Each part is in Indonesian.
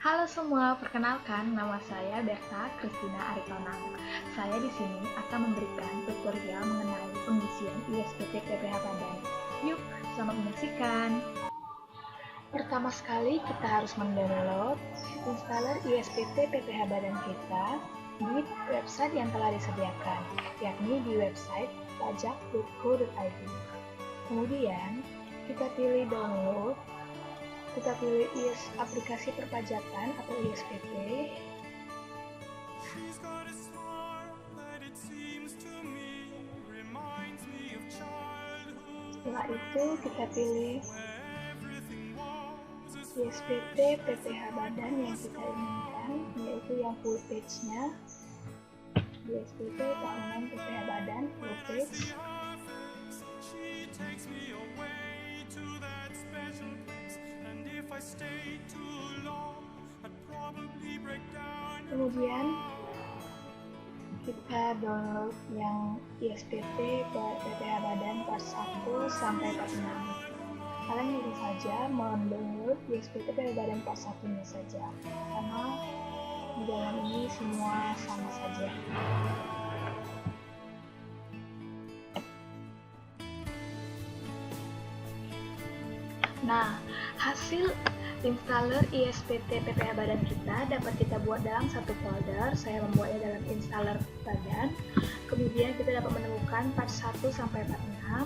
Halo semua, perkenalkan nama saya Berta Kristina Aritonang. Saya di sini akan memberikan tutorial mengenai pengisian ISPT PPH Badan. Yuk, selamat menyaksikan. Pertama sekali kita harus mendownload installer ISPT PPH Badan kita di website yang telah disediakan, yakni di website pajak.go.id. Kemudian kita pilih download. Kita pilih aplikasi perpajakan atau ISPT. Setelah itu kita pilih ISPT PPH Badan yang kita inginkan, yaitu yang full page-nya. ISPT tahunan PPH Badan full page. Kemudian kita download yang ISPT PPH Badan part 1 sampai part 6. Kalian bisa saja mendownload ISPT PPH Badan part 1-nya saja, karena di dalam ini semua sama saja. Nah, hasil installer ISPT PPH Badan kita dapat kita buat dalam satu folder. Saya membuatnya dalam installer Badan. Kemudian kita dapat menemukan part 1 sampai part 6.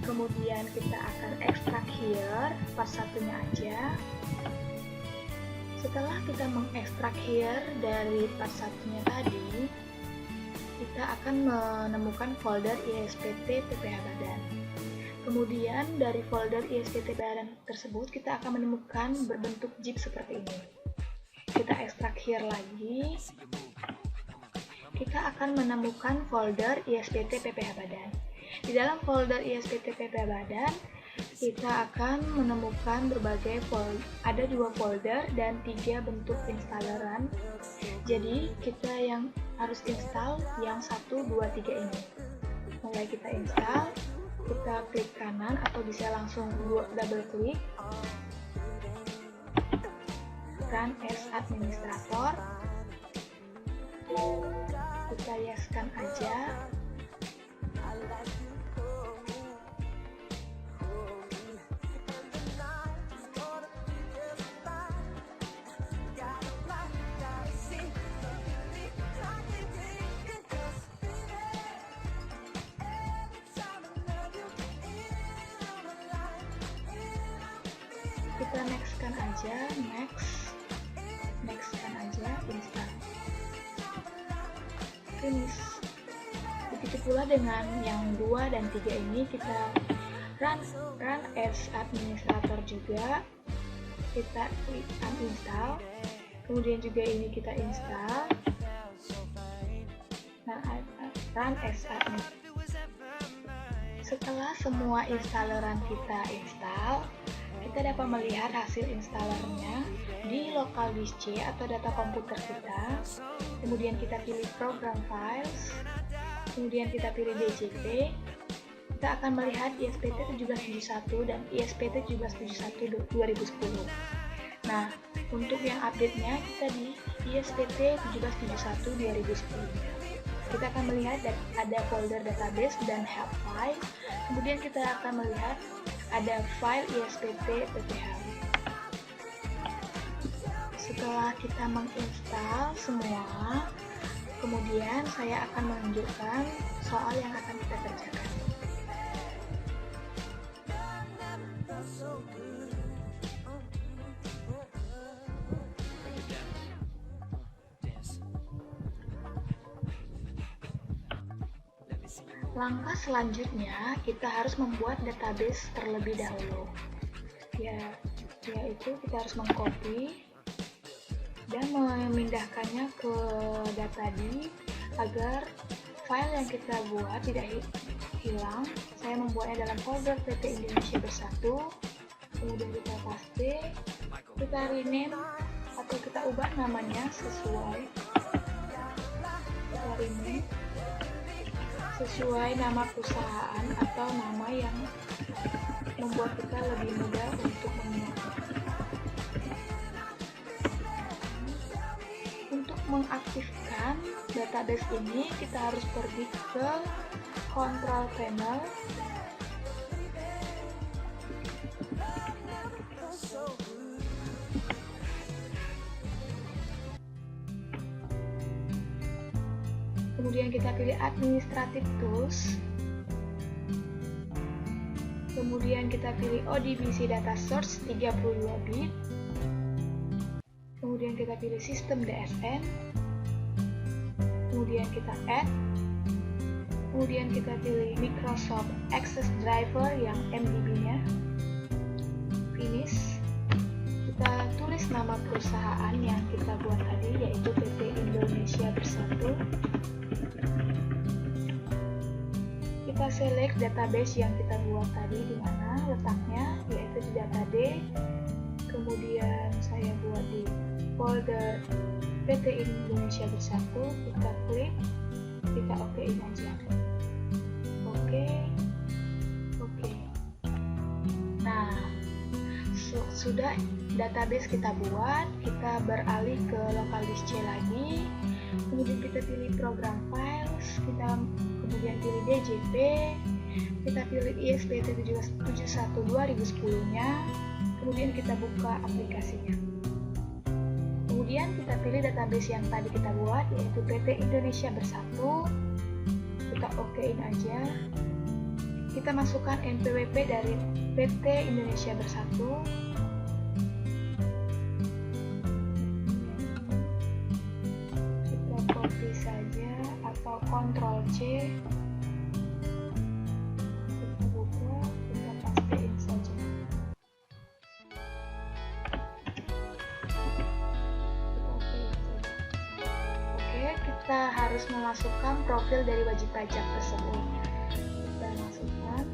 Kemudian kita akan ekstrak here part 1-nya aja. Setelah kita mengekstrak here dari part 1-nya tadi, kita akan menemukan folder ISPT PPH Badan. Kemudian dari folder ISPT Badan tersebut kita akan menemukan berbentuk zip seperti ini. Kita ekstrak here lagi. Kita akan menemukan folder ISPT PPH Badan. Di dalam folder ISPT PPH Badan kita akan menemukan berbagai folder. Ada 2 folder dan 3 bentuk installeran. Jadi kita yang harus install yang 1, 2, 3 ini. Mulai kita install. Kita klik kanan atau bisa langsung double klik run as administrator. Kita yeskan aja. Kita nextkan aja, nextkan aja, install, finish. Begitu pula dengan yang 2 dan 3 ini kita run as administrator juga. Kita klik uninstall, kemudian juga ini kita install. Nah, run as admin. Setelah semua installeran kita install, kita dapat melihat hasil installernya di local disk C atau data komputer kita. Kemudian kita pilih program files, kemudian kita pilih DJP. Kita akan melihat ISPT 1771 dan ISPT 1771 2010. Nah, untuk yang update-nya kita di ISPT 1771 2010. Kita akan melihat ada folder database dan help file. Kemudian kita akan melihat ada file ISPT PPH. Setelah kita menginstal semua, kemudian saya akan menunjukkan soal yang akan kita kerjakan. Langkah selanjutnya kita harus membuat database terlebih dahulu. Yaitu kita harus mengcopy dan memindahkannya ke data-D agar file yang kita buat tidak hilang. Saya membuatnya dalam folder PT Indonesia Bersatu. Kemudian kita paste, kita rename atau kita ubah namanya sesuai. Kita rename sesuai nama perusahaan atau nama yang membuat kita lebih mudah untuk mengingatnya. mengaktifkan database ini, kita harus pergi ke Control Panel. Kemudian kita pilih Administrative Tools. Kemudian kita pilih ODBC Data Source 32 bit. Kemudian kita pilih System DSN. Kemudian kita Add. Kemudian kita pilih Microsoft Access Driver yang MDB-nya. Finish. Kita tulis nama perusahaan yang kita buat tadi, yaitu PT Indonesia Bersatu. Kita select database yang kita buat tadi, di mana letaknya, yaitu di data D. Kemudian saya buat di folder PT Indonesia Bersatu. Kita klik, kita okein aja. Oke. Nah, sudah database kita buat, kita beralih ke local disk C lagi. Kemudian kita pilih program files, kita kemudian pilih DJP, kita pilih ISBT71 2010-nya, kemudian kita buka aplikasinya. Kemudian kita pilih database yang tadi kita buat, yaitu PT Indonesia Bersatu. Kita okein aja. Kita masukkan NPWP dari PT Indonesia Bersatu. Kita copy saja atau Ctrl C. Kita buka, kita pastein saja. Oke, kita harus memasukkan profil dari wajib pajak tersebut. Kita masukkan.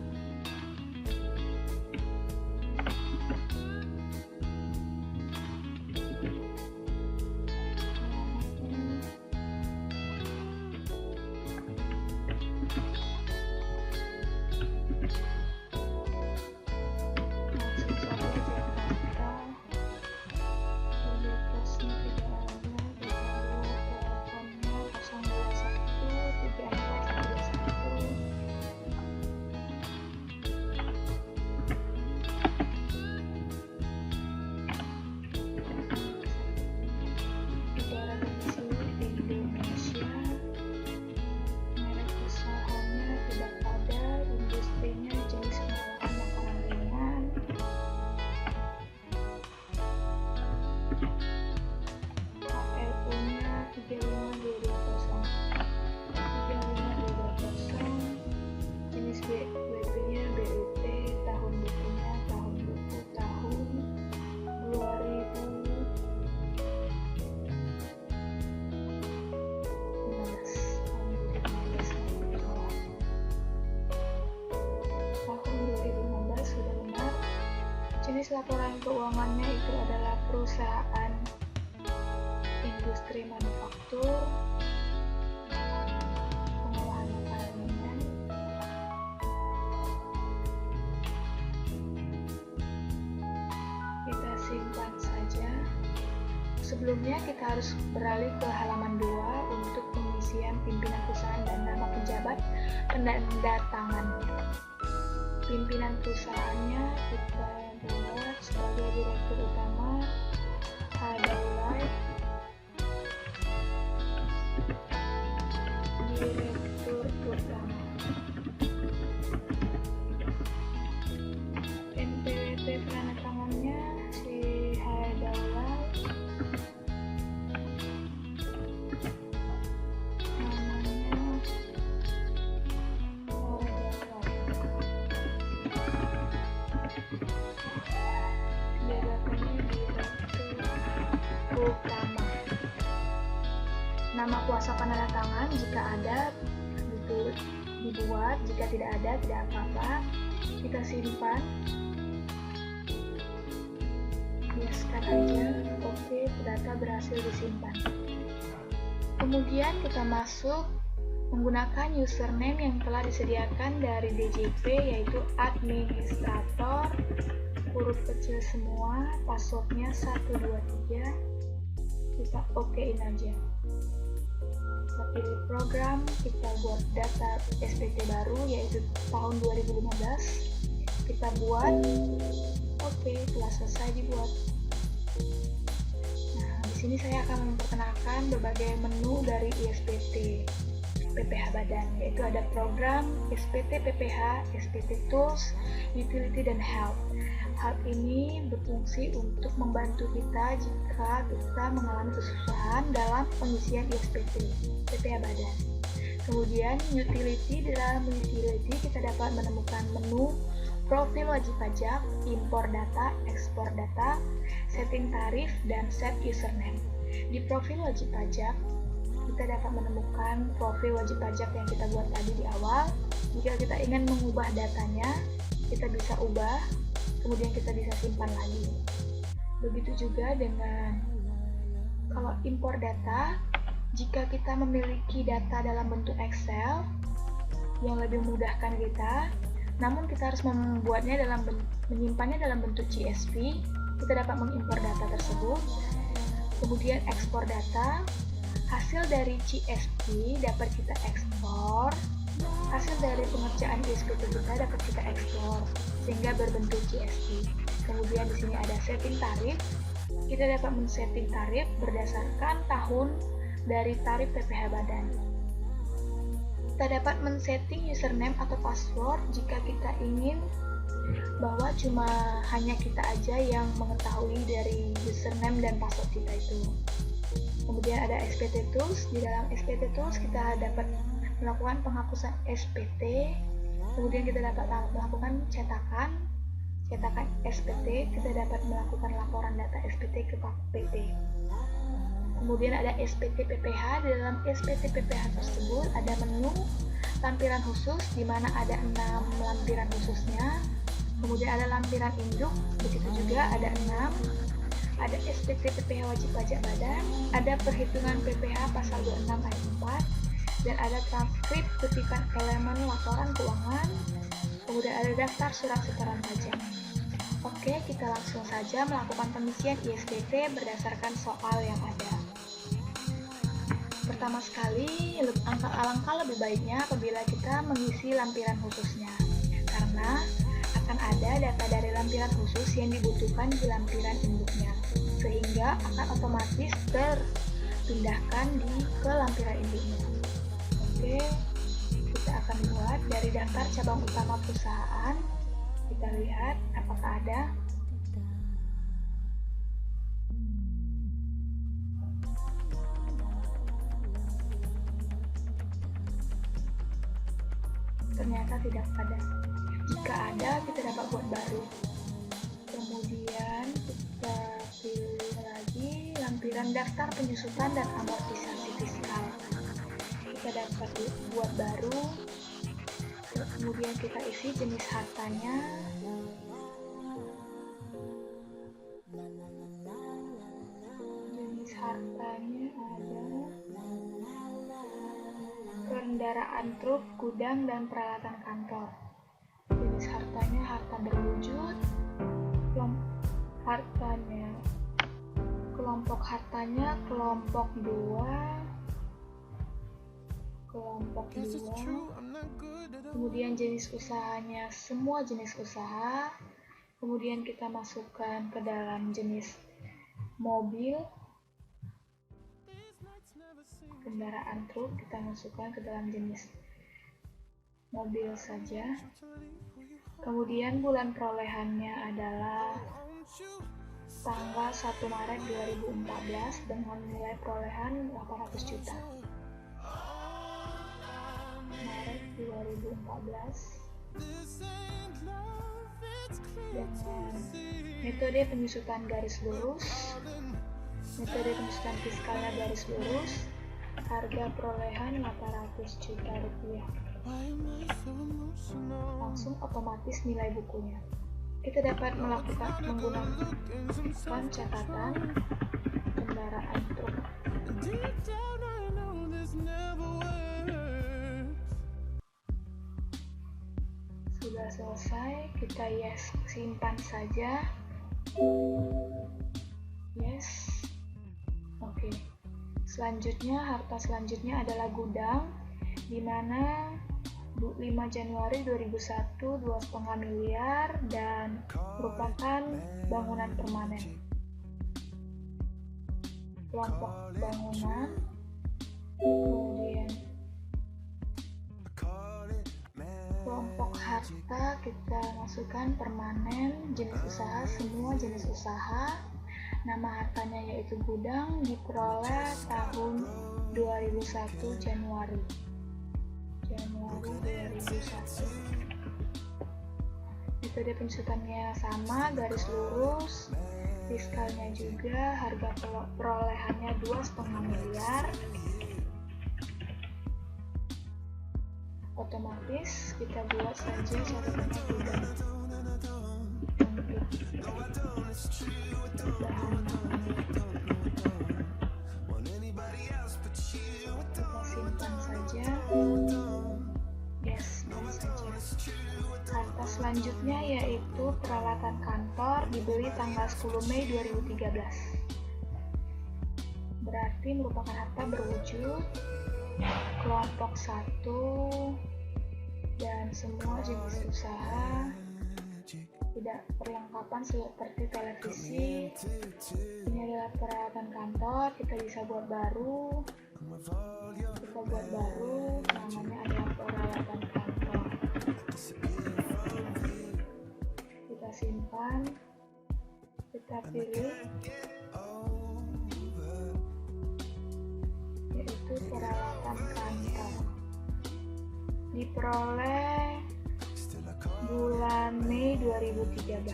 Jenis laporan keuangannya itu adalah perusahaan industri manufaktur, pengolahan makanan ringan. Kita simpan saja. Sebelumnya kita harus beralih ke halaman 2 untuk pengisian pimpinan perusahaan dan nama pejabat penanda tangannya. Pimpinan perusahaannya kita buat sebagai direktur utama Hadaulay, direktur utama. NPWP penandatangannya si Hadaulay, nama kuasa penandatangan jika ada itu dibuat, jika tidak ada tidak apa-apa, kita simpan, biaskan aja. Oke, data berhasil disimpan. Kemudian kita masuk menggunakan username yang telah disediakan dari DJP, yaitu administrator, huruf kecil semua, passwordnya 123. kita okein aja. Kita pilih program, kita buat data SPT baru yaitu tahun 2015. Kita buat, oke, telah selesai dibuat. Nah, di sini saya akan memperkenalkan berbagai menu dari ISPT PPH Badan, yaitu ada program, SPT PPH, SPT Tools, Utility, dan Help. Hal ini berfungsi untuk membantu kita jika kita mengalami kesusahan dalam pengisian ISPT PPH Badan. Kemudian Utility, di dalam Utility kita dapat menemukan menu profil wajib pajak, impor data, ekspor data, setting tarif, dan set username. Di profil wajib pajak, kita dapat menemukan profil wajib pajak yang kita buat tadi di awal. Jika kita ingin mengubah datanya, kita bisa ubah, kemudian kita bisa simpan lagi. Begitu juga dengan kalau impor data, jika kita memiliki data dalam bentuk Excel yang lebih memudahkan kita, namun kita harus menyimpannya dalam bentuk CSV, kita dapat mengimpor data tersebut. Kemudian ekspor data, hasil dari CSV dapat kita ekspor, hasil dari pengerjaan ISPT kita dapat kita ekspor sehingga berbentuk CSV. Kemudian di sini ada setting tarif, kita dapat men-setting tarif berdasarkan tahun dari tarif PPH Badan. Kita dapat men-setting username atau password jika kita ingin bahwa cuma hanya kita aja yang mengetahui dari username dan password kita itu. Kemudian ada SPT Tools, di dalam SPT Tools kita dapat melakukan penghapusan SPT, kemudian kita dapat melakukan cetakan SPT, kita dapat melakukan laporan data SPT ke PT. Kemudian ada SPT PPH, di dalam SPT PPH tersebut ada menu lampiran khusus di mana ada 6 lampiran khususnya. Kemudian ada lampiran induk, begitu juga ada 6. Ada SPT PPH wajib pajak badan, ada perhitungan PPH pasal 26 ayat 4, dan ada transkrip kutipan elemen laporan keuangan. Kemudian ada daftar surat setoran pajak. Oke, kita langsung saja melakukan pengisian ISPT berdasarkan soal yang ada. Pertama sekali, alangkah lebih baiknya apabila kita mengisi lampiran khususnya, karena akan ada data dari lampiran khusus yang dibutuhkan di lampiran induknya, sehingga akan otomatis terpindahkan ke lampiran induknya. Oke, kita akan buat dari daftar cabang utama perusahaan. Kita lihat apakah ada. Ternyata tidak ada. Jika ada, kita dapat buat baru. Kemudian kita pilih lagi lampiran daftar penyusutan dan amortisasi fiskal. Kita dapat buat baru. Kemudian kita isi jenis hartanya. Jenis hartanya ada kendaraan truk, gudang, dan peralatan kantor. Jenis hartanya harta berwujud. Kelompok hartanya kelompok 2. Kemudian jenis usahanya semua jenis usaha. Kemudian kita masukkan ke dalam jenis mobil, kendaraan truk kita masukkan ke dalam jenis mobil saja. Kemudian bulan perolehannya adalah tanggal 1 Maret 2014 dengan nilai perolehan 800 juta. Maret 2014 dengan metode penyusutan garis lurus, metode penyusutan fiskalnya garis lurus, harga perolehan 800 juta rupiah. Langsung otomatis nilai bukunya. Kita dapat menggunakan catatan kendaraan truk. Sudah selesai, kita simpan saja. Yes. Oke, Selanjutnya, harta selanjutnya adalah gudang, di mana 5 Januari 2001 2,5 miliar dan merupakan bangunan permanen. Kelompok bangunan, kemudian kelompok harta kita masukkan permanen, jenis usaha, semua jenis usaha. Nama hartanya yaitu gudang, diperoleh tahun 2001 Januari 2001. Metode pensutannya sama, garis lurus, fiskalnya juga, harga perolehannya 2,5 miliar. Otomatis kita buat saja catatannya gudang untuk bahan kita simpan saja. Simpan saja. Harta selanjutnya yaitu peralatan kantor, dibeli tanggal 10 Mei 2013. Berarti merupakan harta berwujud kelompok 1 dan semua jenis usaha, tidak perlengkapan seperti televisi. Ini adalah peralatan kantor, kita bisa buat baru, namanya adalah peralatan kantor. Kita simpan, kita pilih, yaitu peralatan kantor. Diperoleh bulan Mei 2013.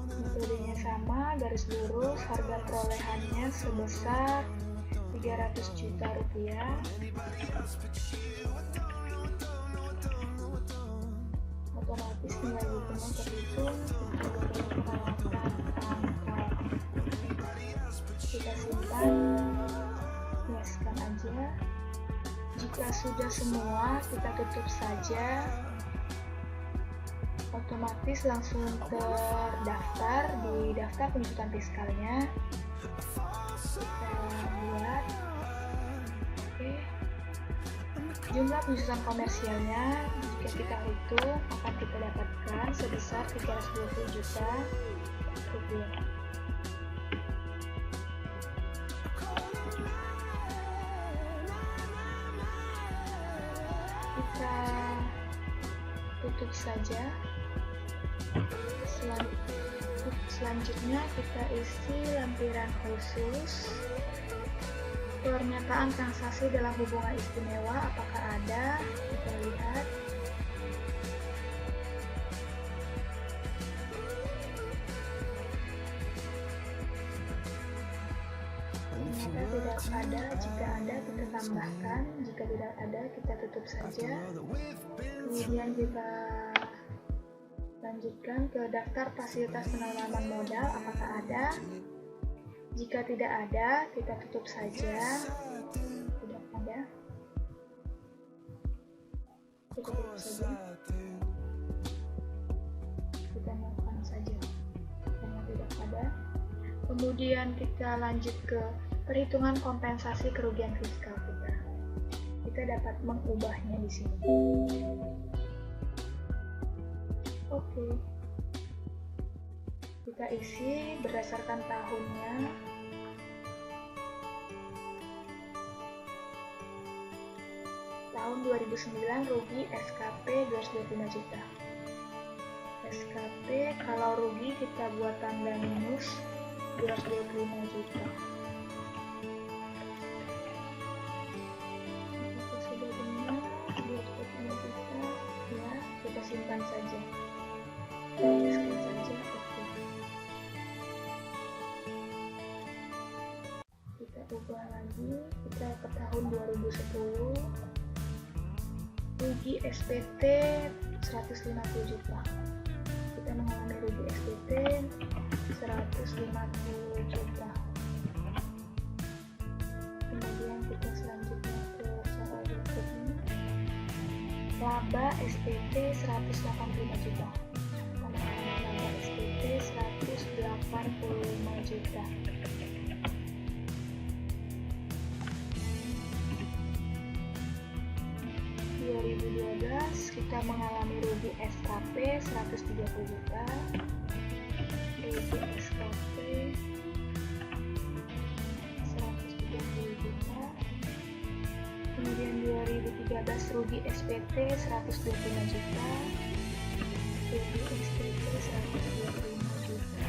Metodenya sama, garis lurus, harga perolehannya sebesar 300 juta rupiah. Otomatis nilai hitungnya terhitung. Kita simpan, hiaskan aja. Jika sudah semua, kita tutup saja. Otomatis langsung terdaftar di daftar penjualan fiskalnya. Kita buat, jumlah penjualan komersialnya jika kita hitung akan kita dapatkan sebesar 320 juta rupiah. Kita tutup saja. Selanjutnya kita isi lampiran khusus. Pernyataan transaksi dalam hubungan istimewa, apakah ada? Kita lihat. Ternyata tidak ada. Jika ada, kita tambahkan. Jika tidak ada, kita tutup saja. Kemudian kita lanjutkan ke daftar fasilitas penanaman modal, apakah ada? Jika tidak ada, kita tutup saja. Tidak ada, kita tutup saja. Kita nyalakan saja karena tidak ada. Kemudian kita lanjut ke perhitungan kompensasi kerugian fiskal kita. Kita dapat mengubahnya di sini. Oke. Kita isi berdasarkan tahunnya. Tahun 2009 rugi SKP 225 juta. SKP kalau rugi kita buat tanda minus 225 juta. Kita sudah benar 225 juta, ya kita simpan saja. Simpan saja. Kita ubah lagi, kita ke tahun 2010. Rugi SPT 150 juta. Kita mengalami rugi SPT 150 juta. Kemudian kita selanjutnya ke cara berikutnya. laba SPT 185 juta. Kita mengalami laba SPT 185 juta. Kita mengalami rugi SKP 130 juta. Rugi SKP 130 juta. Kemudian 2013 rugi SPT 125 juta. Rugi SPT 125 juta.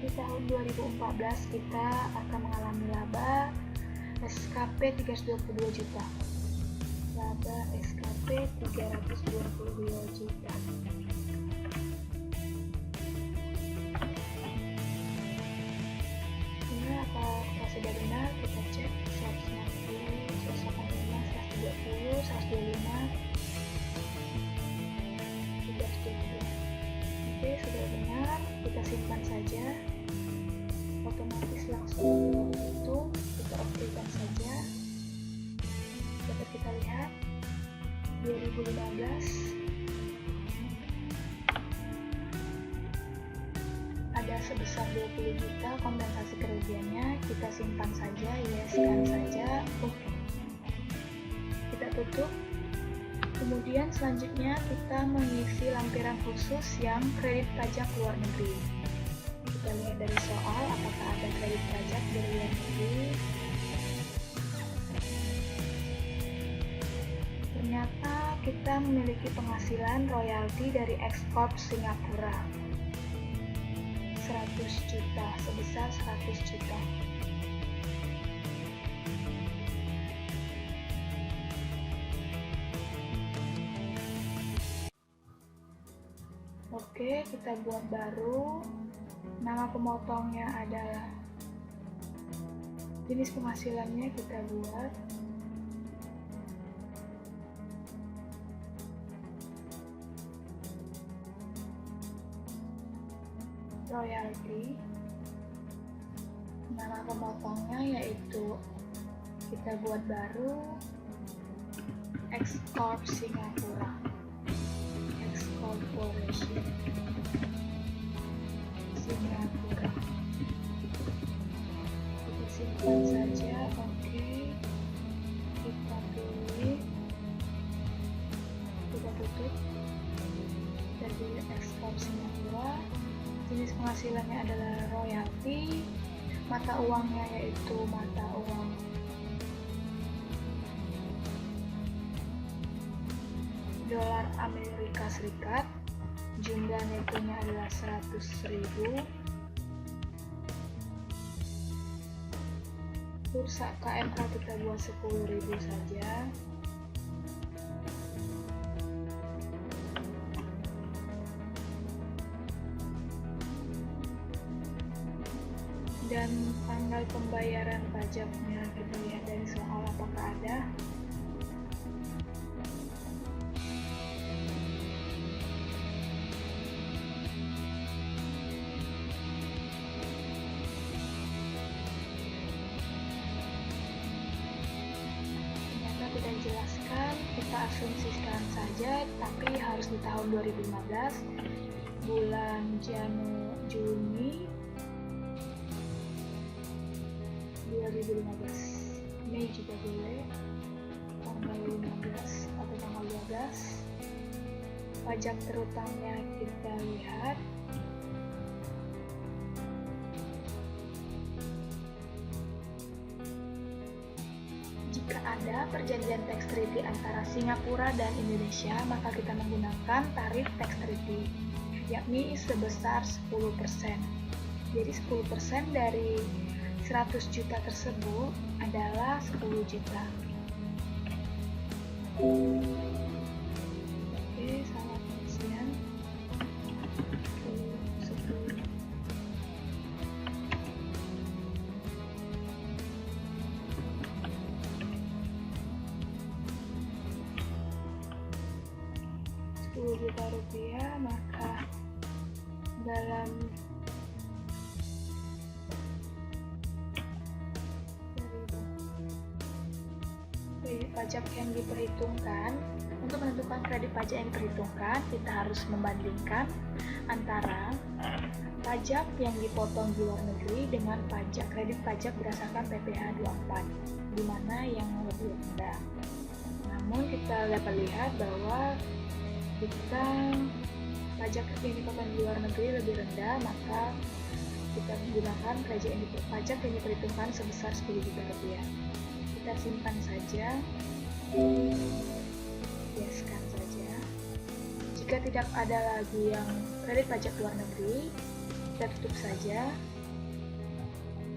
Di tahun 2014 kita akan mengalami laba SKP 322 juta. Laba SKP 322 juta. Ini apa sudah benar? Kita cek 160, 185, 120, 125, 320. Oke, sudah benar. Kita simpan saja. Otomatis langsung hitung. Kita okekan saja. Dapat kita lihat 2015 ada sebesar 20 juta kompensasi kerugiannya. Kita simpan saja, yeskan saja, oke. Kita tutup. Kemudian selanjutnya kita mengisi lampiran khusus yang kredit pajak luar negeri. Kita lihat dari soal apakah ada kredit pajak dari luar negeri. Ternyata kita memiliki penghasilan royalti dari ekspor Singapura 100 juta, sebesar 100 juta. Oke, kita buat baru. Nama pemotongnya adalah, jenis penghasilannya kita buat royalti. Nama pemotongnya yaitu kita buat baru X-Corp Singapura, X-Corporation Singapura. Kita simpan saja, oke. Kita pilih, kita tutup. Kita pilih X-Corp Singapura. Jenis penghasilannya adalah royalti. Mata uangnya yaitu mata uang dolar Amerika Serikat. Jumlah netonya adalah 100.000. Bursa KMK kita buat 10.000 saja. Dan tanggal pembayaran pajaknya kita lihat dari soal apakah ada. Ternyata tidak dijelaskan, kita asumsikan saja, tapi harus di tahun 2015 bulan Juni 2015. Mei juga boleh, tanggal 15 atau tanggal 12. Pajak terutangnya kita lihat. Jika ada perjanjian tax treaty antara Singapura dan Indonesia, maka kita menggunakan tarif tax treaty, yakni sebesar 10%. Jadi 10% dari 100 juta tersebut adalah 10 juta. Oke, salah pengisian. 10. Rp10 juta, maka dalam pajak yang diperhitungkan. Untuk menentukan kredit pajak yang diperhitungkan, kita harus membandingkan antara pajak yang dipotong di luar negeri dengan kredit pajak berdasarkan PPh 24, di mana yang lebih rendah. Namun kita dapat lihat bahwa jika pajak yang dipotong di luar negeri lebih rendah, maka kita menggunakan pajak yang diperhitungkan sebesar 10 juta rupiah. Kita simpan saja, biaskan saja. Jika tidak ada lagi yang kredit pajak luar negeri, kita tutup saja,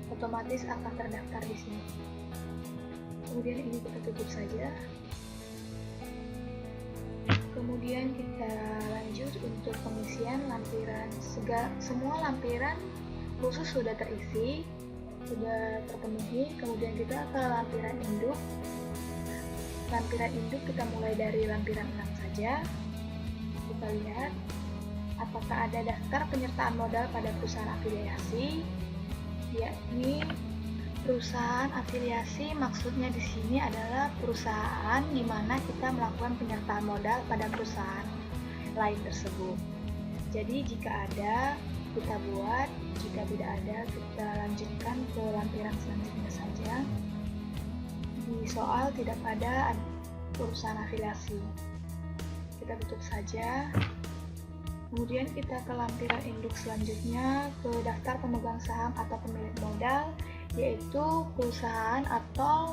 otomatis akan terdaftar di sini. Kemudian ini kita tutup saja. Kemudian kita lanjut untuk pengisian lampiran. Semua lampiran khusus sudah terisi, sudah terpenuhi. Kemudian kita ke lampiran induk. Lampiran induk kita mulai dari lampiran 6 saja. Kita lihat apakah ada daftar penyertaan modal pada perusahaan afiliasi, yakni perusahaan afiliasi. Maksudnya di sini adalah perusahaan di mana kita melakukan penyertaan modal pada perusahaan lain tersebut. Jadi jika ada, kita buat; jika tidak ada, kita lanjutkan ke lampiran selanjutnya saja. Di soal tidak ada perusahaan afiliasi, kita tutup saja. Kemudian kita ke lampiran induk selanjutnya, ke daftar pemegang saham atau pemilik modal, yaitu perusahaan atau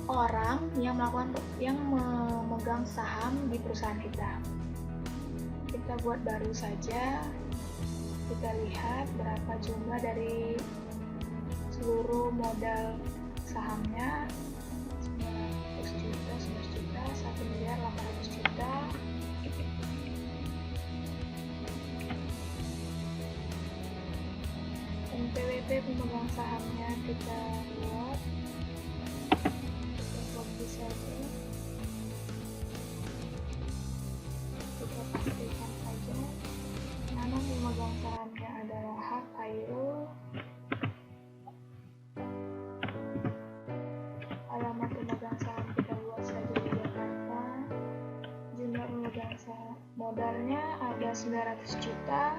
orang yang memegang saham di perusahaan kita. Kita buat baru saja. Kita lihat berapa jumlah dari seluruh modal sahamnya. 900 juta, 11 juta, 1.800.000.000. NPWP pemegang sahamnya kita buat, kita copy saja, kita pastikan saja nama pemegang sahamnya adalah H. Khairul, alamat pemegang saham kita buat saja di Jakarta, jumlah pemegang saham modalnya ada 900 juta.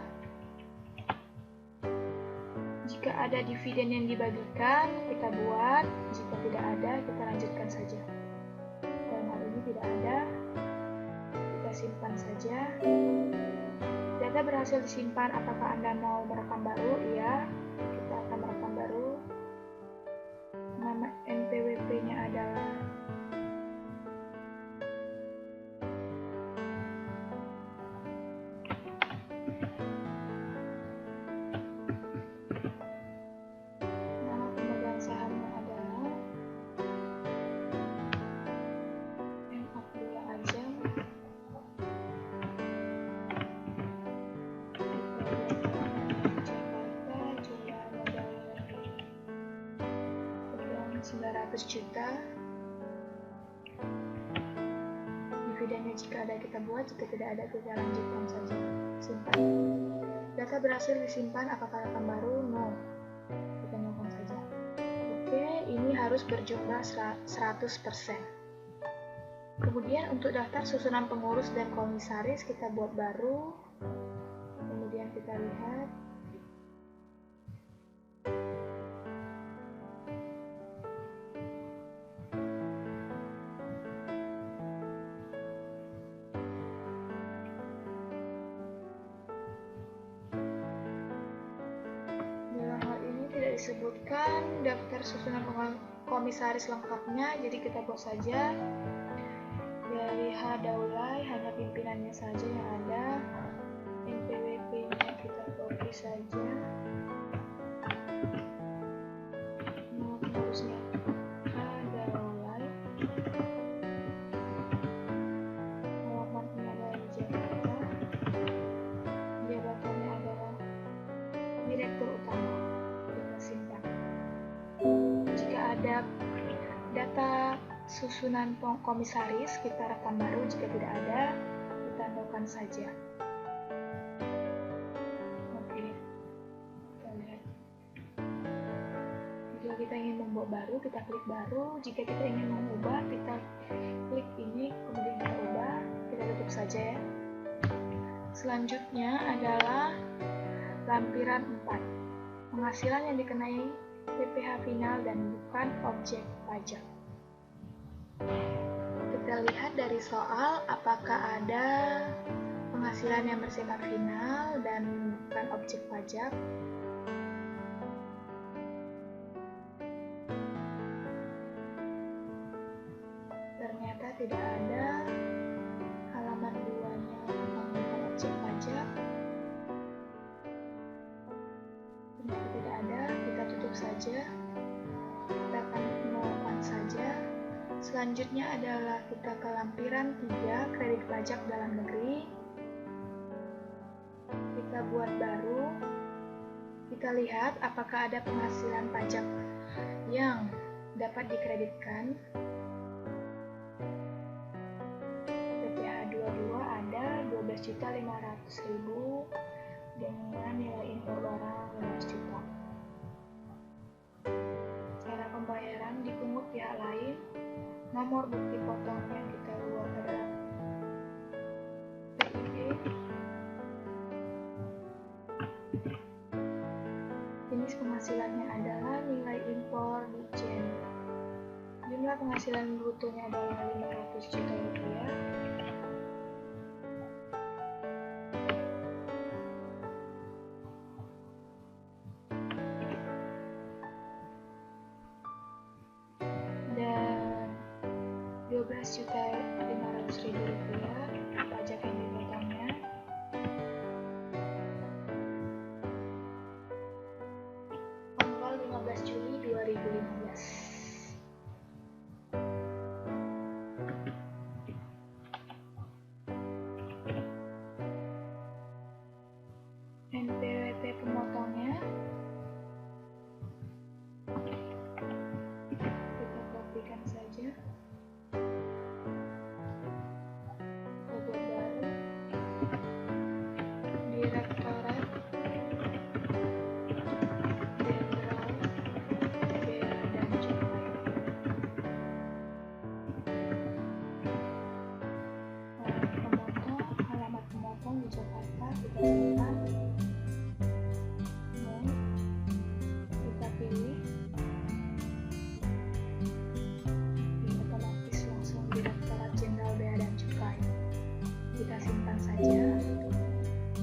Jika ada dividen yang dibagikan, kita buat; jika tidak ada, kita lanjutkan saja. Dalam hal ini tidak ada, kita simpan saja. Data berhasil disimpan. Apakah Anda mau merekam baru? Iya, kita akan merekam baru. Nama NPWP-nya adalah juta. Dividennya jika ada kita buat, jika tidak ada kita lanjutkan saja. Simpan. Data berhasil disimpan. Apakah rekam baru? No. Kita nyalakan saja. Oke, ini harus berjumlah 100%. Kemudian untuk daftar susunan pengurus dan komisaris kita buat baru. Kemudian kita lihat. Disebutkan daftar susunan komisaris lengkapnya, jadi kita buat saja dari H. Daulay, hanya pimpinannya saja yang ada. NPWP-nya kita copy saja. Nama pengurusnya H. Daulay, alamatnya adalah di Jakarta, jabatannya adalah direktur utama. Ada data susunan komisaris, kita rekam baru; jika tidak ada, kita nokan saja. Oke, kita lihat. Jika kita ingin membuat baru, kita klik baru; jika kita ingin mengubah, kita saja ya. Selanjutnya adalah lampiran 4. Penghasilan yang dikenai PPh final dan bukan objek pajak. Kita lihat dari soal apakah ada penghasilan yang bersifat final dan bukan objek pajak. Ternyata tidak ada. Halaman 2-nya tentang bukan objek pajak. Ternyata tidak ada. Kita tutup saja. Kita akan nolkan saja. Selanjutnya adalah kita ke lampiran 3, kredit pajak dalam negeri. Kita buat baru. Kita lihat apakah ada penghasilan pajak yang dapat dikreditkan. PPh 22 ada 12.500.000 dengan nilai impor barang 15 juta. Cara pembayaran dipungut pihak lain. Nomor bukti potong yang kita buat adalah PID. Jenis penghasilannya adalah nilai impor Nichen. Jumlah penghasilan brutonya adalah 500 juta rupiah. Dan 12.500.000 rupiah pajak yang dipotongnya. Tanggal 15 Juli 2015. NPWP pemotongnya kita kopikan saja. Kita buat baru. Direktorat Jenderal Bea dan Cukai. Pemotong, alamat pemotong di Jakarta kita simpan. Kita pilih. Ini otomatis langsung Direktorat Jenderal Bea dan Cukai. Kita simpan saja.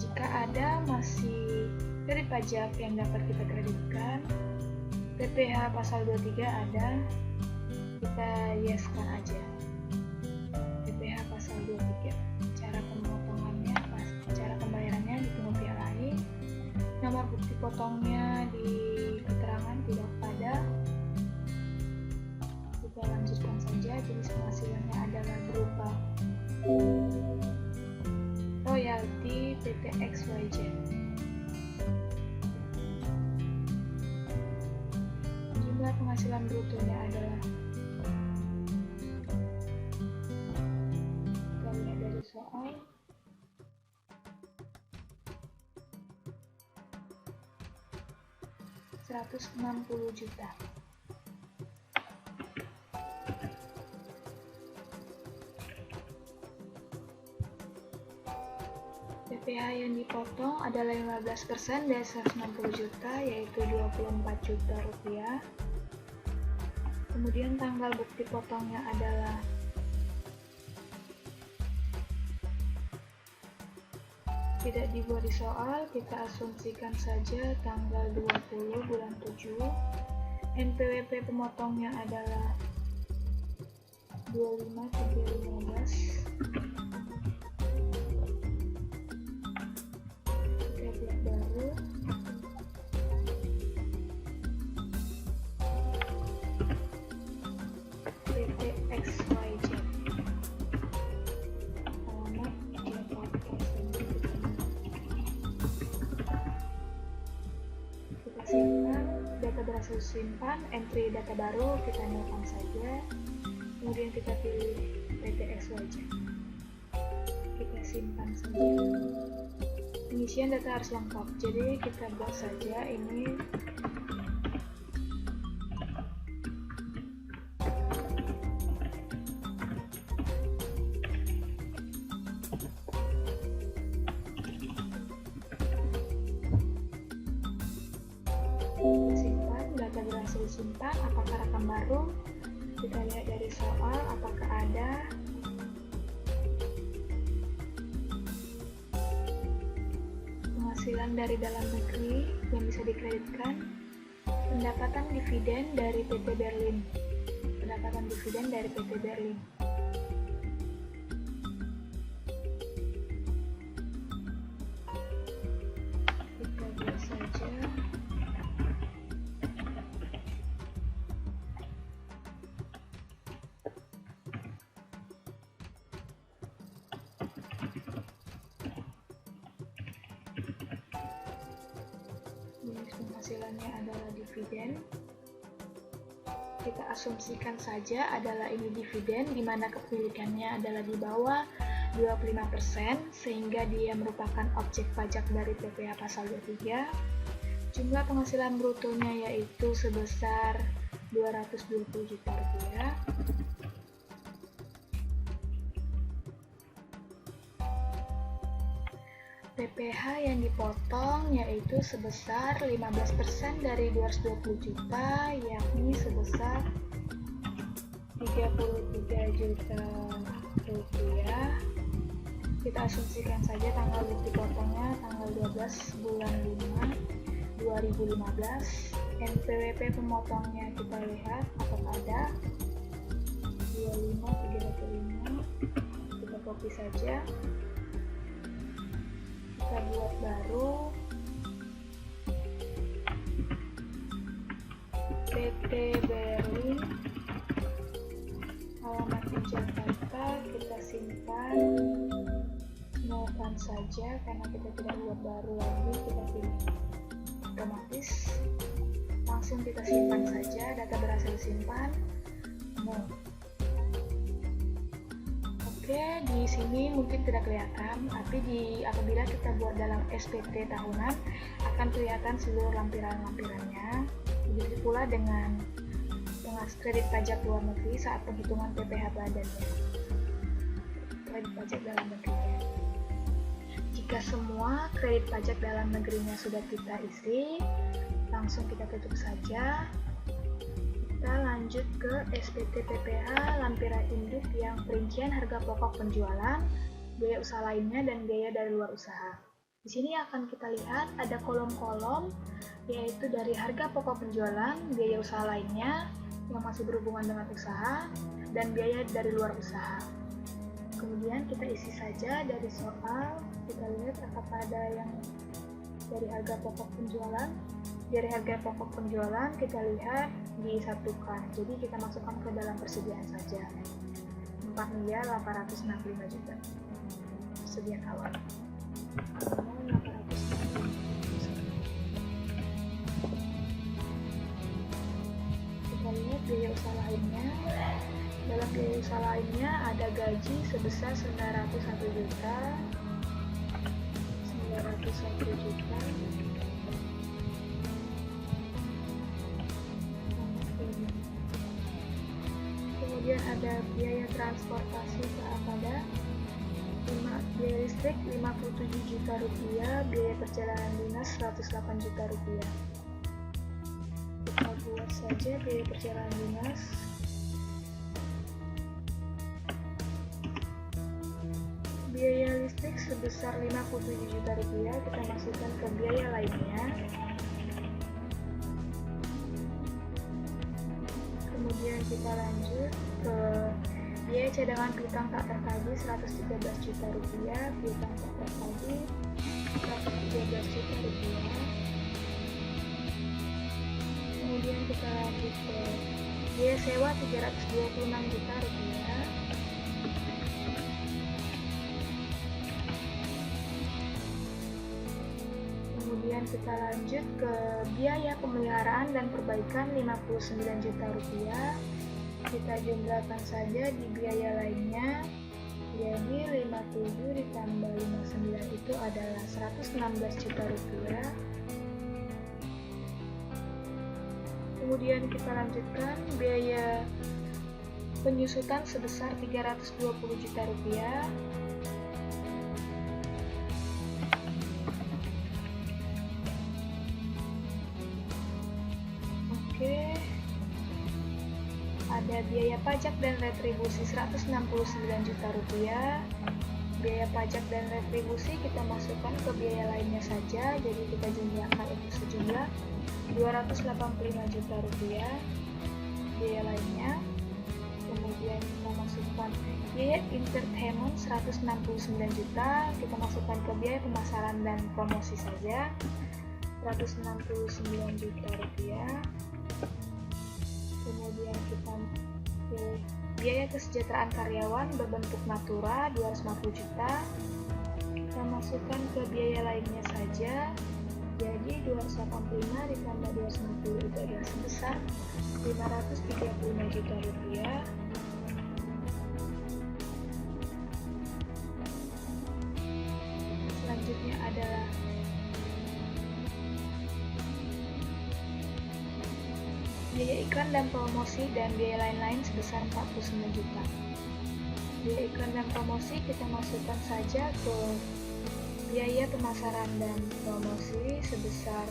Jika ada masih kredit pajak yang dapat kita kreditkan, PPh pasal 23 ada, kita yeskan aja. PPh pasal 23. Cara pemotongannya, cara pembayarannya dipungut pihak lain. Nomor bukti potongnya di keterangan tidak pada. Kita lanjutkan saja. Jenis penghasilannya adalah berupa royalti PT XYZ. Jumlah penghasilan brutonya adalah, kita lihat dari soal, Rp160 juta. PPh yang dipotong adalah 15% dari 160 juta, yaitu 24 juta rupiah. Kemudian tanggal bukti potongnya adalah tidak dibuat di soal, kita asumsikan saja tanggal 20 bulan 7. NPWP pemotongnya adalah 25/3/15. Kita buat baru. PT XYZ. Alamat Jakarta Selatan. Kita simpan, data berhasil simpan, entry data baru kita nyalakan saja. Kemudian kita pilih PT XYZ. Kita simpan saja. Pengisian data harus lengkap, jadi kita buat saja ini disimpan, apakah rekam baru. Kita lihat dari soal apakah ada. Penghasilan dari dalam negeri yang bisa dikreditkan. Pendapatan dividen dari PT Berlin. Pendapatan dividen dari PT Berlin. Kita buat saja. Jenis penghasilannya adalah dividen. Kita asumsikan saja adalah ini dividen, di mana kepemilikannya adalah di bawah 25%, sehingga dia merupakan objek pajak dari PPh pasal 23. Jumlah penghasilan brutonya yaitu sebesar 220 juta rupiah. PPh yang dipotong yaitu sebesar 15% dari 220 juta, yakni sebesar 33 juta rupiah. Kita asumsikan saja tanggal dipotongnya tanggal 12 bulan 5 2015. NPWP pemotongnya kita lihat apakah ada 25 305. Kita copy saja. Kita buat baru PT Berlin, alamat di Jakarta, kita simpan, nolkan saja karena kita tidak buat baru lagi, kita pilih otomatis, langsung kita simpan saja. Data berhasil disimpan, no. Oke, di sini mungkin tidak kelihatan, tapi apabila kita buat dalam SPT tahunan akan kelihatan seluruh lampiran-lampirannya. Begitu pula dengan kredit pajak luar negeri saat penghitungan PPh badannya. Kredit pajak dalam negerinya. Jika semua kredit pajak dalam negerinya sudah kita isi, langsung kita tutup saja. Kita lanjut ke SPT PPh lampiran induk yang perincian harga pokok penjualan, biaya usaha lainnya, dan biaya dari luar usaha. Di sini akan kita lihat ada kolom-kolom, yaitu dari harga pokok penjualan, biaya usaha lainnya yang masih berhubungan dengan usaha, dan biaya dari luar usaha. Kemudian kita isi saja dari soal, kita lihat apakah ada yang dari harga pokok penjualan. Dari harga pokok penjualan kita lihat disatukan, jadi kita masukkan ke dalam persediaan saja. 4.865 juta persediaan awal. Kita lihat biaya usaha lainnya. Dalam biaya usaha lainnya ada gaji sebesar 901 juta. Kemudian ada biaya transportasi ke Armada, biaya listrik 57 juta rupiah, biaya perjalanan dinas 108 juta rupiah. Kita buat saja biaya perjalanan dinas. Biaya listrik sebesar 57 juta rupiah, kita masukkan ke biaya lainnya. Kemudian kita lanjut ke biaya cadangan piutang tak tertagih 113 juta rupiah, piutang tak tertagih 113 juta rupiah. Kemudian kita lanjut ke biaya sewa 326 juta rupiah. Kemudian kita lanjut ke biaya pemeliharaan dan perbaikan 59 juta rupiah. Kita jumlahkan saja di biaya lainnya. Jadi 57 ditambah 59 itu adalah 116 juta rupiah. Kemudian kita lanjutkan biaya penyusutan sebesar 320 juta rupiah. Oke, ada biaya pajak dan retribusi 169 juta rupiah. Biaya pajak dan retribusi kita masukkan ke biaya lainnya saja, jadi kita jumlahkan itu sejumlah 285 juta rupiah biaya lainnya. Kemudian kita masukkan biaya entertainment 169 juta, kita masukkan ke biaya pemasaran dan promosi saja 169 juta rupiah. Kemudian kita pilih biaya kesejahteraan karyawan berbentuk natura 250 juta, kita masukkan ke biaya lainnya saja, jadi 285 ditambah 250 itu adalah sebesar 535 juta rupiah. Selanjutnya adalah biaya iklan dan promosi dan biaya lain-lain sebesar 49 juta. Biaya iklan dan promosi kita masukkan saja ke biaya pemasaran dan promosi sebesar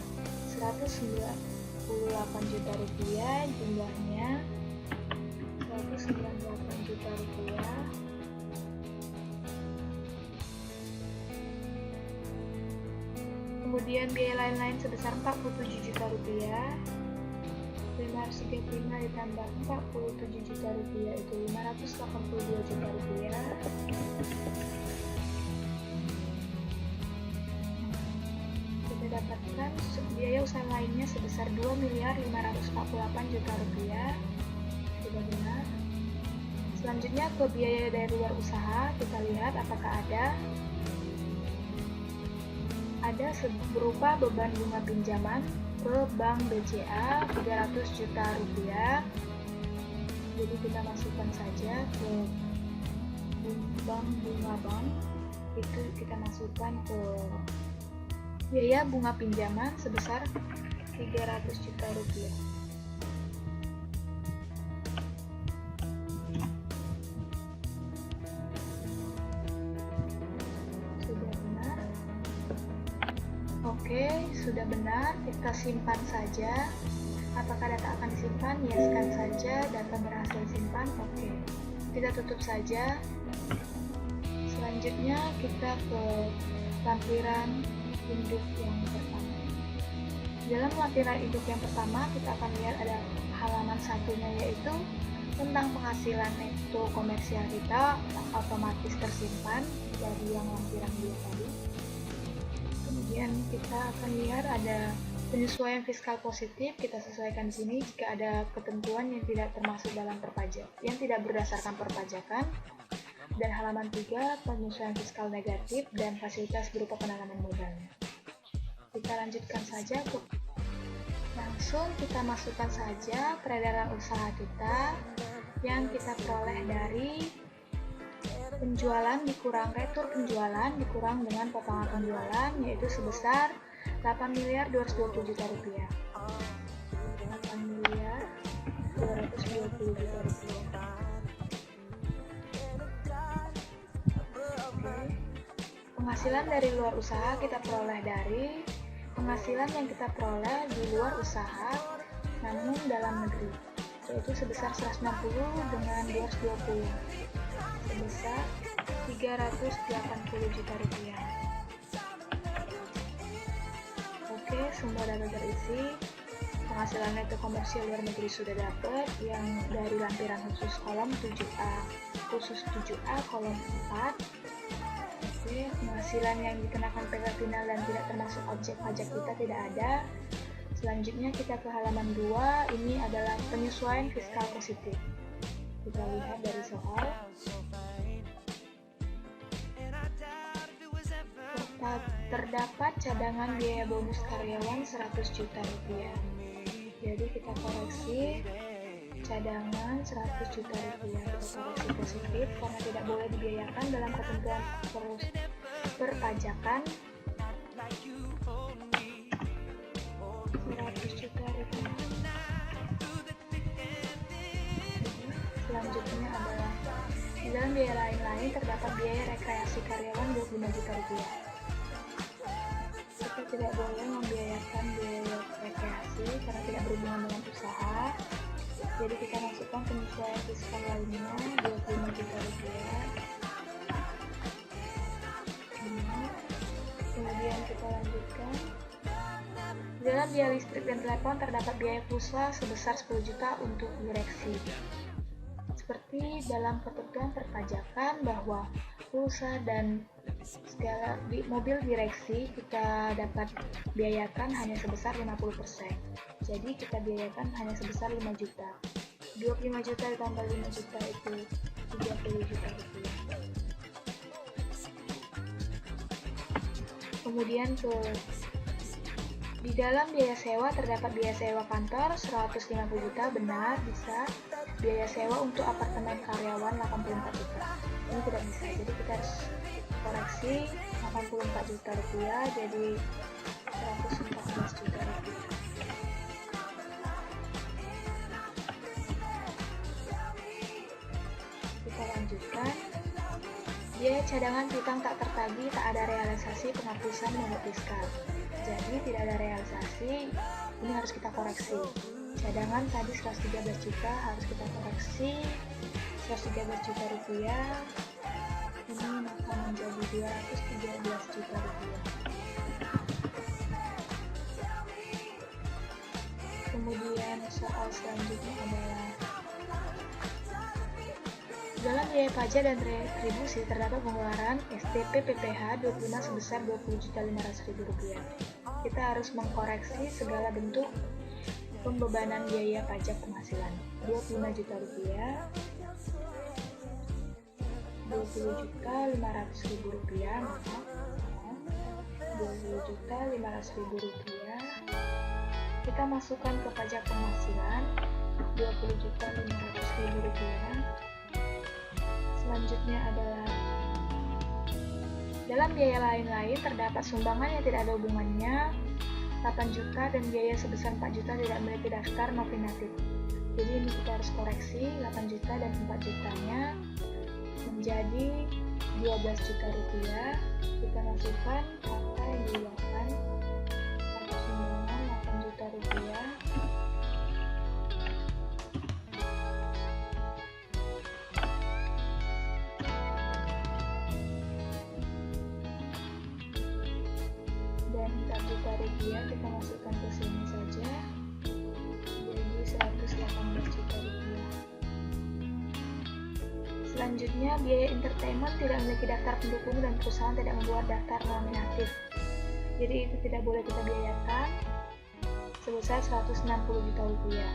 198 juta rupiah, jumlahnya 198 juta rupiah. Kemudian biaya lain-lain sebesar 47 juta rupiah. 535 ditambah 47 juta rupiah itu 582 juta rupiah. Kita dapatkan biaya usaha lainnya sebesar 2.548 juta rupiah. Sudah benar. Selanjutnya ke biaya dari luar usaha, kita lihat apakah ada berupa beban bunga pinjaman ke Bank BCA 300 juta rupiah. Jadi kita masukkan saja ke bank itu kita masukkan ke biaya bunga pinjaman sebesar 300 juta rupiah. Oke, sudah benar, kita simpan saja. Apakah data akan disimpan? Yeskan saja, data berhasil simpan. Oke, kita tutup saja. Selanjutnya kita ke lampiran induk yang pertama. Dalam lampiran induk yang pertama, kita akan lihat ada halaman satunya, yaitu tentang penghasilan neto komersial kita otomatis tersimpan dari yang lampiran 2 tadi. Kemudian kita akan lihat ada penyesuaian fiskal positif, kita sesuaikan di sini jika ada ketentuan yang tidak termasuk dalam yang tidak berdasarkan perpajakan. Dan halaman 3 penyesuaian fiskal negatif dan fasilitas berupa penanaman modalnya. Kita lanjutkan saja langsung kita masukkan saja peredaran usaha kita yang kita peroleh dari penjualan dikurang retur penjualan dikurang dengan potongan penjualan, yaitu sebesar 8.220 juta rupiah. 8.220 juta rupiah. Penghasilan dari luar usaha kita peroleh dari penghasilan yang kita peroleh di luar usaha namun dalam negeri, yaitu sebesar 160 dengan 220 sebesar 380 juta rupiah. Oke, semua data terisi. Penghasilan neto komersial luar negeri sudah dapat, yang dari lampiran khusus kolom 7A, khusus 7A kolom 4. Oke, penghasilan yang dikenakan pajak final dan tidak termasuk objek pajak kita tidak ada. Selanjutnya kita ke halaman 2, ini adalah penyesuaian fiskal positif. Kita lihat dari soal. Terdapat cadangan biaya bonus karyawan 100 juta rupiah. Jadi kita koreksi cadangan 100 juta rupiah. Kita koreksi positif karena tidak boleh dibiayakan dalam ketentuan perpajakan. 100 juta rupiah. Selanjutnya adalah di dalam biaya lain-lain terdapat biaya rekreasi karyawan 25 juta rupiah. Kita tidak boleh membiayakan biaya rekreasi karena tidak berhubungan dengan usaha. Jadi kita masukkan penyesuaian fiskal lainnya 25 juta rupiah. Kemudian kita lanjutkan. Dalam biaya listrik dan telepon terdapat biaya pulsa sebesar 10 juta untuk direksi. Seperti dalam ketentuan perpajakan bahwa pulsa dan segala mobil direksi kita dapat biayakan hanya sebesar 50%. Jadi kita biayakan hanya sebesar 5 juta. 25 juta ditambah 5 juta itu 30 juta rupiah. Kemudian di dalam biaya sewa terdapat biaya sewa kantor 150 juta, benar, bisa. Biaya sewa untuk apartemen karyawan 84 juta. Ini tidak bisa, jadi kita harus koreksi 84 juta rupiah jadi 114 juta rupiah. Kita lanjutkan. Biaya cadangan piutang tak tertagih, tak ada realisasi, penghapusan mogok fiskal. Jadi tidak ada realisasi, ini harus kita koreksi. Cadangan tadi 113 juta harus kita koreksi 113 juta rupiah. Ini maka menjadi 213 juta rupiah. Kemudian soal selanjutnya adalah dalam biaya pajak dan retribusi terdapat pengeluaran STP PPh 26 sebesar 20.500.000 rupiah. Kita harus mengkoreksi segala bentuk pembebanan biaya pajak penghasilan 25 juta rupiah, 20.500.000 rupiah, 20.500.000 rupiah. Kita masukkan ke pajak penghasilan 20.500.000 rupiah. Selanjutnya adalah dalam biaya lain-lain terdapat sumbangan yang tidak ada hubungannya 8 juta dan biaya sebesar 4 juta tidak memiliki daftar nominatif. Jadi ini kita harus koreksi 8 juta dan 4 jutanya menjadi 12 juta rupiah. Kita masukkan kata yang dihilangkan atau sumbangan 8 juta rupiah. Dan 4 juta rupiah kita masukkan ke sini saja, jadi 118 juta rupiah. Selanjutnya, biaya entertainment tidak memiliki daftar pendukung dan perusahaan tidak membuat daftar nominatif. Jadi itu tidak boleh kita biayakan sebesar 160 juta rupiah.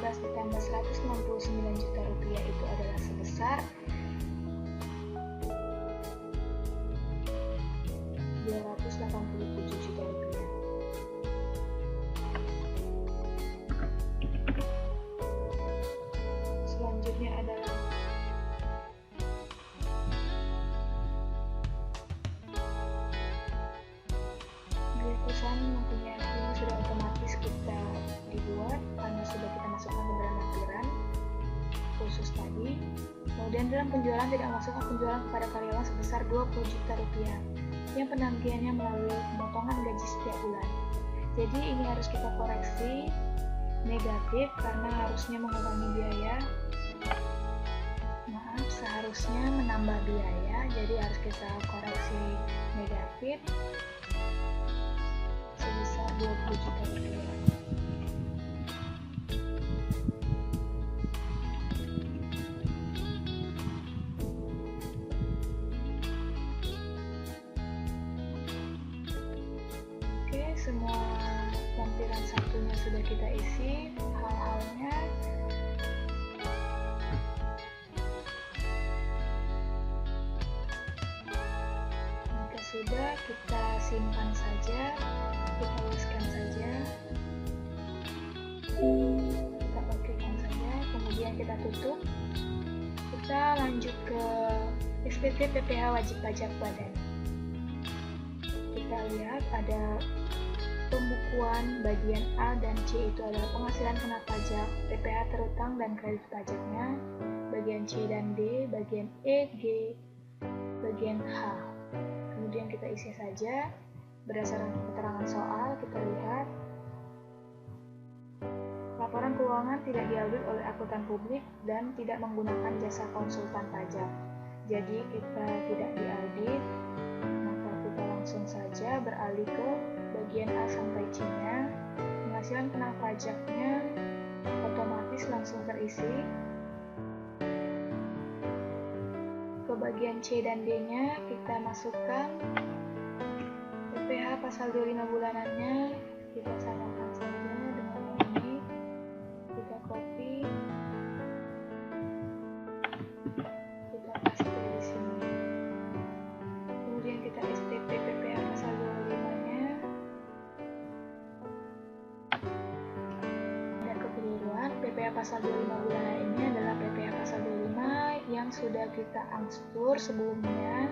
Ditambah 169 juta rupiah itu adalah sebesar 287 juta rupiah. Selanjutnya adalah perusahaan mempunyai ini sudah otomatis kita dibuat karena sudah kita masukkan beberapa lampiran khusus tadi. Kemudian dalam penjualan tidak masukkan penjualan kepada karyawan sebesar 20 juta rupiah yang penagihannya melalui pemotongan gaji setiap bulan. Jadi ini harus kita koreksi negatif karena harusnya mengurangi biaya. Maaf, seharusnya menambah biaya, jadi harus kita koreksi negatif sebesar 20 juta rupiah. Oke, semua lampiran satunya sudah kita isi hal-halnya. Jika sudah, kita simpan saja, kita tuliskan saja, kita pakaikan saja, kemudian kita tutup. Kita lanjut ke SPT PPh wajib pajak badan. Kita lihat ada pembukuan bagian A dan C itu adalah penghasilan kena pajak, PPh terutang dan kredit pajaknya, bagian C dan D, bagian E, G, bagian H. kemudian kita isi saja berdasarkan keterangan soal. Kita lihat laporan keuangan tidak diaudit oleh akuntan publik dan tidak menggunakan jasa konsultan pajak. Jadi kita tidak diaudit, maka kita langsung saja beralih ke bagian A sampai C-nya. Penghasilan kena pajaknya otomatis langsung terisi. Ke bagian C dan D-nya kita masukkan PPh pasal 25 bulanannya, kita samakan saja dengan ini. Kita copy, kita paste di sini. Kemudian kita STP PPh pasal 25-nya. Ada kekeliruan, PPh pasal 25 bulanan ini adalah PPh pasal 25 yang sudah kita angsur sebelumnya.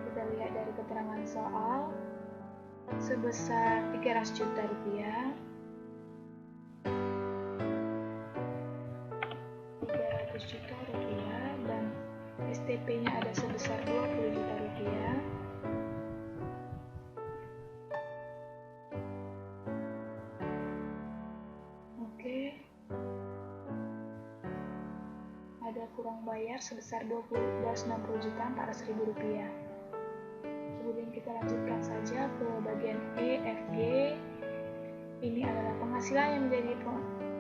Kita lihat dari keterangan soal sebesar 300 juta rupiah. 300 juta rupiah dan STP-nya ada sebesar 20 juta rupiah. Oke. Ada kurang bayar sebesar 260 juta 400.000 rupiah. Kemudian kita lanjutkan saja ke bagian E, F, G. Ini adalah penghasilan yang menjadi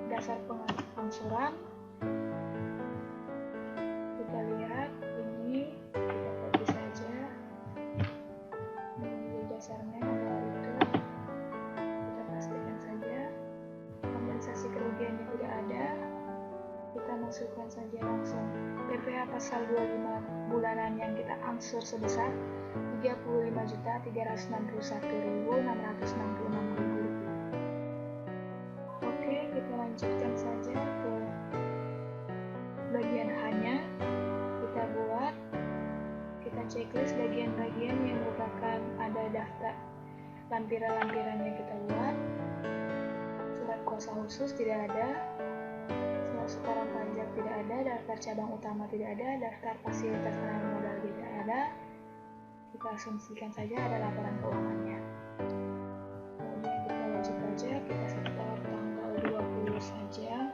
dasar pengangsuran. Kita lihat ini, kita copy saja. Menjadi dasarnya adalah itu. Kita pastikan saja. Kompensasi kerugiannya tidak ada. Kita masukkan saja langsung PPh pasal 25 bulanan yang kita angsur sebesar 35.361.666 rupiah. Oke, kita lanjutkan saja ke bagian H-nya. Kita buat, kita checklist bagian-bagian yang merupakan ada daftar lampiran-lampirannya kita buat. Surat kuasa khusus tidak ada, surat setoran pajak tidak ada, daftar cabang utama tidak ada, daftar fasilitas penanaman modal tidak ada. Kita asumsikan saja ada laporan keuangannya. Kemudian kita wajib pajak, kita setor tanggal 20 saja.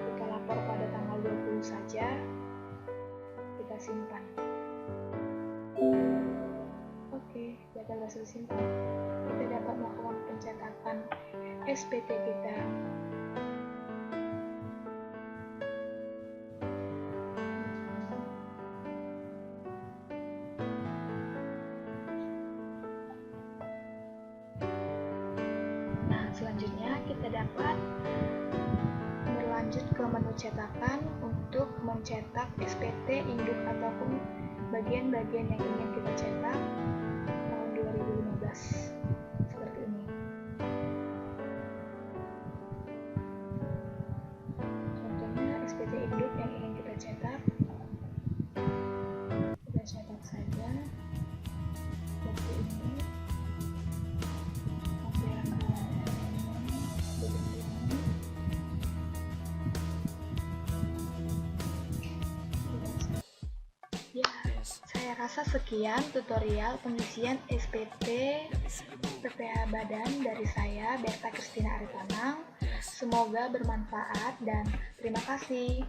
Kita lapor pada tanggal 20 saja. Kita simpan. Oke, data berhasil simpan. Kita dapat melakukan pencetakan SPT kita. Selanjutnya kita dapat berlanjut ke menu cetakan untuk mencetak SPT induk ataupun bagian-bagian yang ingin kita cetak tahun 2015 seperti ini. Contohnya SPT induk yang ingin kita cetak, kita cetak saja seperti ini. Saya rasa sekian tutorial pengisian SPT PPh Badan dari saya, Berta Kristina Aritanang. Semoga bermanfaat dan terima kasih.